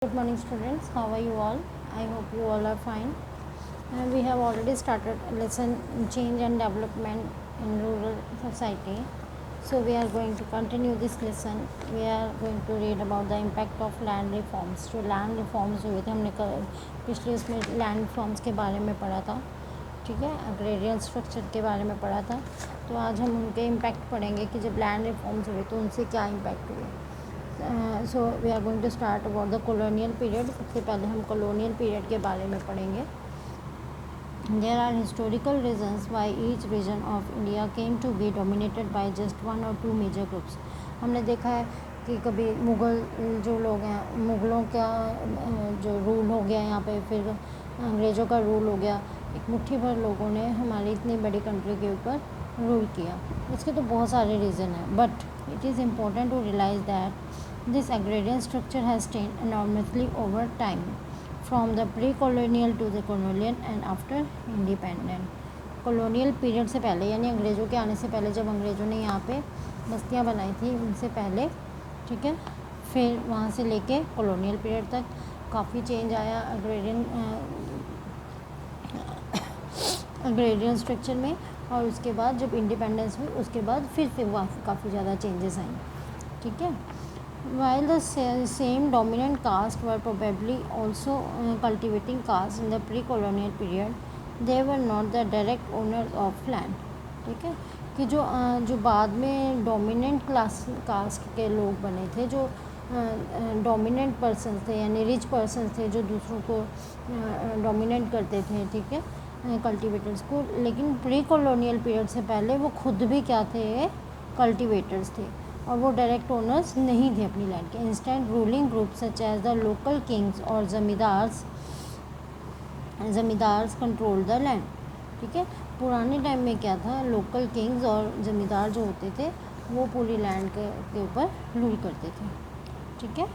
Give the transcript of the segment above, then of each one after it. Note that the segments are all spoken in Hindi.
Good morning students, how are you all? I hope you all are fine. We have already started lesson change and development in rural society. So we are going to continue this lesson. We are going to read about the impact of land reforms. जो land reforms हुए थे हमने पिछले उसमें land reforms के बारे में पढ़ा था, ठीक है, अग्रेरियन स्ट्रक्चर के बारे में पढ़ा था. तो आज हम उनके इम्पैक्ट पढ़ेंगे कि जब लैंड रिफॉर्म्स हुए तो उनसे क्या इम्पैक्ट हुए. So we are going to start about the colonial period. सबसे पहले हम कॉलोनियल पीरियड के बारे में पढ़ेंगे. There are historical reasons why each region of India came to be dominated by just one और टू मेजर ग्रुप्स. हमने देखा है कि कभी मुग़ल जो लोग हैं, मुग़लों का जो रूल हो गया यहाँ पे, फिर अंग्रेज़ों का रूल हो गया. एक मुट्ठी भर लोगों ने हमारी इतनी बड़ी कंट्री के ऊपर रूल किया. इसके तो बहुत सारे रीज़न हैं, but it is important to realize that this agrarian structure has changed enormously over time from the pre-colonial to the colonial and after independent. colonial period से पहले यानी अंग्रेज़ों के आने से पहले, जब अंग्रेज़ों ने यहाँ पे बस्तियाँ बनाई थी उनसे पहले, ठीक है, फिर वहाँ से लेके colonial period तक काफ़ी चेंज आया agrarian स्ट्रक्चर में. और उसके बाद जब इंडिपेंडेंस हुई उसके बाद फिर काफ़ी ज़्यादा चेंजेस आई, ठीक है. While the same dominant caste were probably also cultivating castes in the pre-colonial period, they were not the direct owners of land. ठीक है, कि जो बाद में डोमिनेंट कास्ट के लोग बने थे, जो डोमिनेंट पर्सन थे यानी रिच पर्सन थे, जो दूसरों को डोमिनेट करते थे, ठीक है, कल्टिवेटर्स को. लेकिन प्री कॉलोनियल पीरियड से पहले वो खुद भी क्या थे, कल्टिवेटर्स थे, और वो डायरेक्ट ओनर्स नहीं थे अपनी लैंड के. Instant ruling group such as the local kings और जमींदार्स कंट्रोल द लैंड. ठीक है, पुराने टाइम में क्या था, लोकल किंग्स और ज़मींदार जो होते थे वो पूरी लैंड के ऊपर रूल करते थे. ठीक है.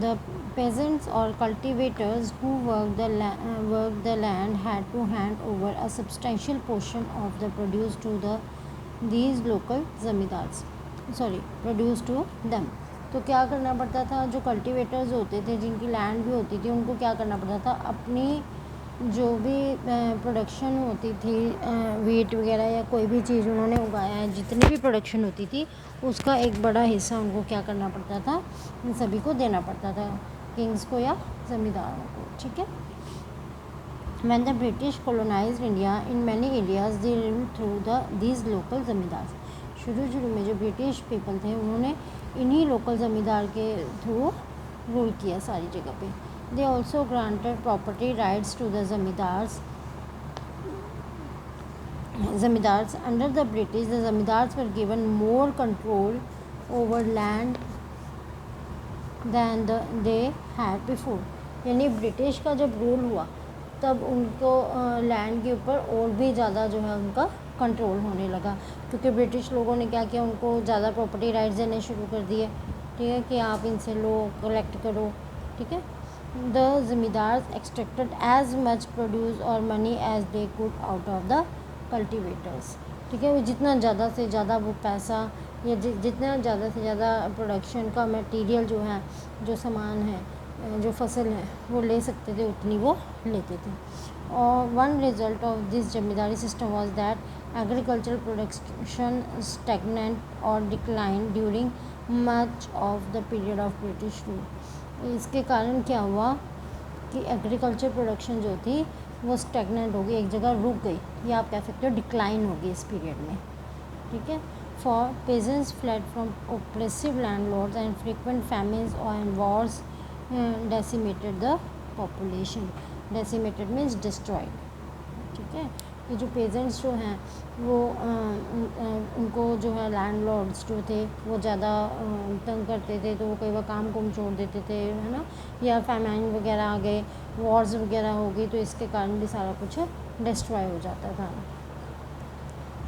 The peasants or cultivators who worked the land had to hand over a substantial portion of the produce to these local zamindars. Produce to them. तो क्या करना पड़ता था, जो कल्टीवेटर्स होते थे, जिनकी लैंड भी होती थी, उनको क्या करना पड़ता था, अपनी जो भी प्रोडक्शन होती थी, वीट वगैरह या कोई भी चीज़ उन्होंने उगाया है, जितनी भी प्रोडक्शन होती थी उसका एक बड़ा हिस्सा उनको क्या करना पड़ता था, इन सभी को देना पड़ता था, किंग्स को या ज़मींदारों को. ठीक है. When the British colonized India in many areas, they ruled through these local ज़मींदार. शुरू में जो ब्रिटिश पीपल थे उन्होंने इन्हीं लोकल ज़मींदार के थ्रू रूल किया सारी जगह पे. They also granted property rights to the zamindars. Under the British, the zamindars were given more control over land than they had before. यानी ब्रिटिश का जब रूल हुआ तब उनको लैंड के ऊपर और भी ज़्यादा जो है उनका कंट्रोल होने लगा, क्योंकि ब्रिटिश लोगों ने क्या किया, उनको ज़्यादा प्रॉपर्टी राइट्स देने शुरू कर दिए. ठीक है, कि आप इनसे लो, कलेक्ट करो. ठीक है. The zamindars extracted as much produce or money as they could out of the cultivators. ठीक है, वो जितना ज़्यादा से ज़्यादा वो पैसा या जितना ज़्यादा से ज़्यादा प्रोडक्शन का मटेरियल जो है, जो सामान है, जो फसल है, वो ले सकते थे, उतनी वो लेते थे. और one result of this zamindari system was that agricultural production stagnant और decline during much of the period of British rule. इसके कारण क्या हुआ कि एग्रीकल्चर प्रोडक्शन जो थी वो स्टैग्नेंट हो गई, एक जगह रुक गई, या आप कह सकते हो डिक्लाइन हो गई इस पीरियड में. ठीक है. For pageants flood from oppressive landlords and frequent famines and Wars decimated the population. Decimated means destroyed. ठीक है, कि जो पेजेंट्स जो हैं वो उनको जो है लैंडलॉर्ड्स जो थे वो ज़्यादा तंग करते थे, तो वो कई बार काम को छोड़ देते थे, है ना, या फैमाइन वगैरह आ गए, वॉर्स वगैरह हो गई, तो इसके कारण भी सारा कुछ डिस्ट्रॉय हो जाता था.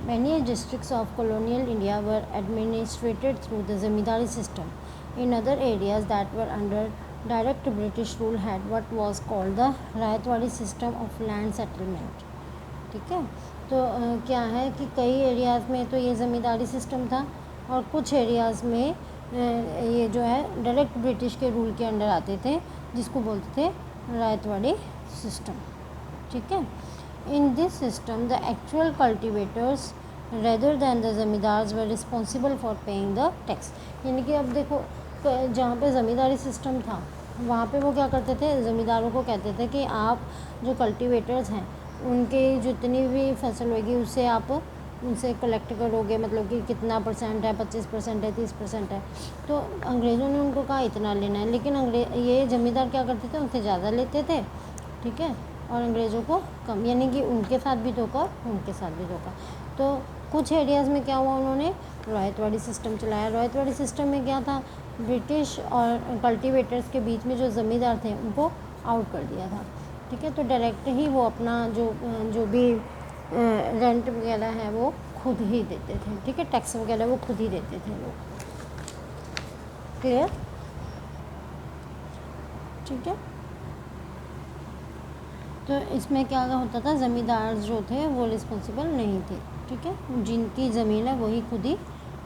Many districts of colonial India were administrated through the zamindari system. In other areas that were under direct British rule had what was called the Rayatwadi system of land settlement. ठीक है. तो क्या है कि कई एरियाज़ में तो ये ज़मींदारी सिस्टम था और कुछ एरियाज़ में ये जो है डायरेक्ट ब्रिटिश के रूल के अंडर आते थे, जिसको बोलते थे रायतवाड़ी सिस्टम। ठीक है। In this system the actual cultivators rather than the zamindars were responsible for paying the tax. यानी कि अब देखो, जहाँ पे ज़मींदारी सिस्टम था वहाँ पे वो क्या करते थे, ज़मींदारों को कहते थे कि आप जो कल्टिवेटर्स हैं उनके जितनी भी फसल होगी उससे आप उनसे कलेक्ट करोगे, मतलब कि कितना परसेंट है, 25% है, 30% है। तो अंग्रेज़ों ने उनको कहा इतना लेना है, लेकिन ये ज़मींदार क्या करते थे, उनसे ज़्यादा लेते थे। ठीक है। और अंग्रेज़ों को कम, यानी कि उनके साथ भी धोखा, उनके साथ भी धोखा। तो कुछ एरियाज़ में क्या हुआ, उन्होंने रॉयतवाड़ी सिस्टम चलाया। रॉयतवाड़ी सिस्टम में क्या था, ब्रिटिश और कल्टिवेटर्स के बीच में जो ज़मींदार थे उनको आउट कर दिया था। ठीक है। तो डायरेक्ट ही वो अपना जो भी रेंट वगैरह है वो खुद ही देते थे। ठीक है। टैक्स वगैरह वो खुद ही देते थे लोग। क्लियर। ठीक है। तो इसमें क्या होता था, ज़मींदार जो थे वो रिस्पॉन्सिबल नहीं थे। ठीक है। जिनकी ज़मीन है वही खुद ही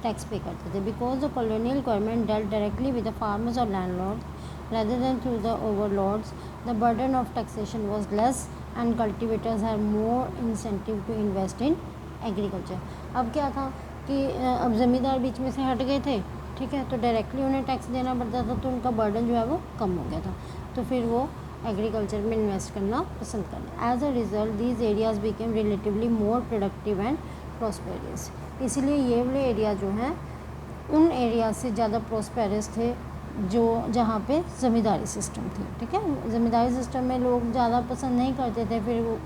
टैक्स पे करते थे। Because the colonial government dealt directly with the farmers और landlords rather than through the overlords, the burden of taxation was less and cultivators had more incentive to invest in agriculture। अब क्या था कि अब ज़मींदार बीच में से हट गए थे। ठीक है। तो डायरेक्टली उन्हें टैक्स देना पड़ता था, तो उनका बर्डन जो है वो कम हो गया था, तो फिर वो एग्रीकल्चर में इन्वेस्ट करना पसंद करना। As a result these areas became relatively more productive and prosperous. इसलिए ये वाले एरिया जो हैं उन एरिया से ज़्यादा प्रॉस्पेरस थे जो जहाँ पे ज़मींदारी सिस्टम थी। ठीक है। ज़मींदारी सिस्टम में लोग ज़्यादा पसंद नहीं करते थे फिर वो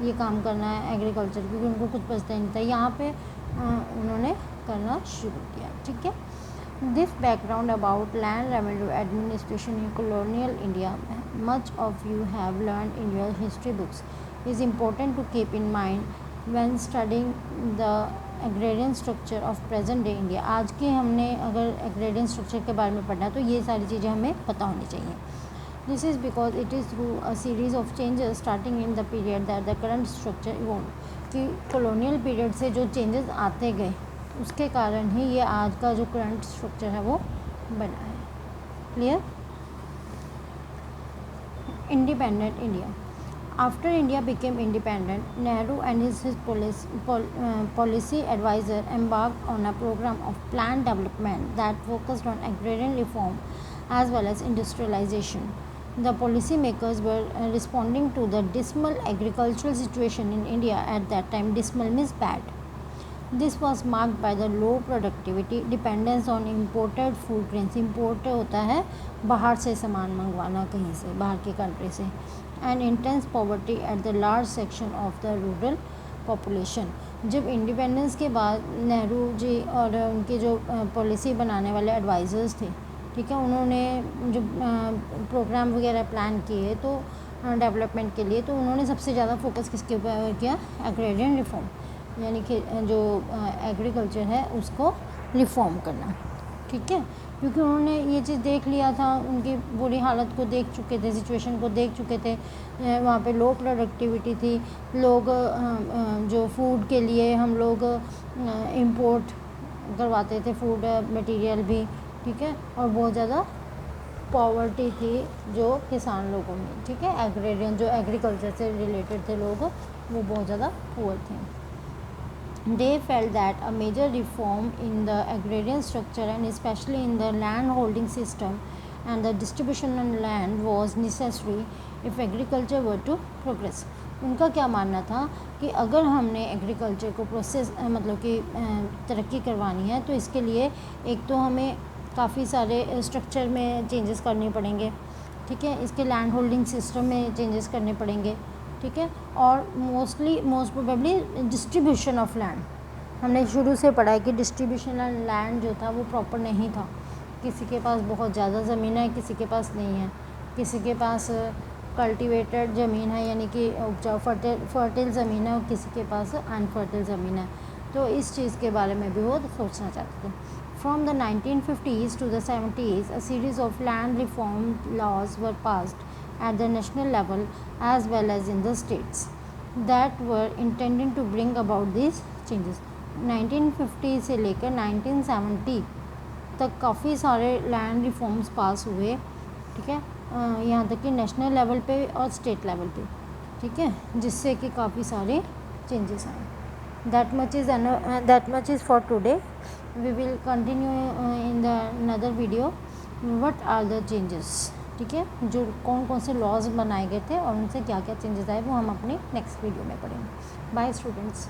ये काम करना है एग्रीकल्चर, क्योंकि उनको कुछ बचता ही नहीं था। यहाँ पे उन्होंने करना शुरू किया। ठीक है। This background about land revenue administration in colonial India, much of you have learned in your history books, is important to keep in mind when studying the agrarian structure of present day India. आज के हमने अगर एग्रेरियन स्ट्रक्चर के बारे में पढ़ना है तो ये सारी चीज़ें हमें पता होनी चाहिए। This is because it is through a series of changes starting in the period that the current structure evolve, कि कॉलोनियल पीरियड से जो चेंजेस आते गए उसके कारण ही ये आज का जो करंट स्ट्रक्चर है वो बना है। Clear. Independent India. After India became independent, Nehru and his policy advisor embarked on a program of planned development that focused on agrarian reform as well as industrialization. The policymakers were responding to the dismal agricultural situation in India at that time. Dismal means bad. This was marked by the low productivity, dependence on imported food grains. Import होता है बाहर से सामान मंगवाना कहीं से, बाहर की कंट्री से। And intense poverty at the large section of the rural population. जब इंडिपेंडेंस के बाद नेहरू जी और उनके जो पॉलिसी बनाने वाले एडवाइज़र्स थे, ठीक है, उन्होंने जो प्रोग्राम वगैरह प्लान किए तो डेवलपमेंट के लिए, तो उन्होंने सबसे ज़्यादा फोकस किसके ऊपर किया, एग्रेरियन रिफॉर्म, यानी कि जो एग्रीकल्चर है उसको रिफॉर्म करना। ठीक है। क्योंकि उन्होंने ये चीज़ देख लिया था, उनकी बुरी हालत को देख चुके थे, सिचुएशन को देख चुके थे। वहाँ पे लो प्रोडक्टिविटी थी, लोग जो फूड के लिए हम लोग इंपोर्ट करवाते थे फूड मटेरियल भी। ठीक है। और बहुत ज़्यादा पॉवर्टी थी जो किसान लोगों में। ठीक है। एग्रेरियन जो एग्रीकल्चर से रिलेटेड थे लोग वो बहुत ज़्यादा पुअर थे। They felt that a major reform in the agrarian structure and especially in the land holding system and the distribution of land was necessary if agriculture were to progress। उनका क्या मानना था कि अगर हमने एग्रीकल्चर को प्रोसेस मतलब कि तरक्की करवानी है तो इसके लिए एक तो हमें काफ़ी सारे स्ट्रक्चर में चेंजेस करने पड़ेंगे। ठीक है। इसके लैंड होल्डिंग सिस्टम में चेंजेस करने पड़ेंगे। ठीक है। और most probably distribution of land, हमने शुरू से पढ़ा है कि डिस्ट्रीब्यूशन ऑफ लैंड जो था वो प्रॉपर नहीं था। किसी के पास बहुत ज़्यादा ज़मीन है, किसी के पास नहीं है, किसी के पास कल्टिवेटेड ज़मीन है यानी कि उपजाऊ फर्टिल ज़मीन है और किसी के पास अनफर्टिल ज़मीन है। तो इस चीज़ के बारे में भी वो सोचना चाहते थे। From the 1950s to the 70s a series of land reform laws were passed at the national level as well as in the states that were intended to bring about these changes। 1950 से लेकर 1970 तक काफ़ी सारे लैंड रिफॉर्म्स पास हुए, ठीक है, यहाँ तक कि नेशनल लेवल पे और स्टेट लेवल पे, ठीक है, जिससे कि काफ़ी सारे चेंजेस आए। That much is for today. We will continue in the another video what are the changes, ठीक है, जो कौन कौन से लॉज बनाए गए थे और उनसे क्या क्या चेंजेस आए वो हम अपने नेक्स्ट वीडियो में पढ़ेंगे। Bye students.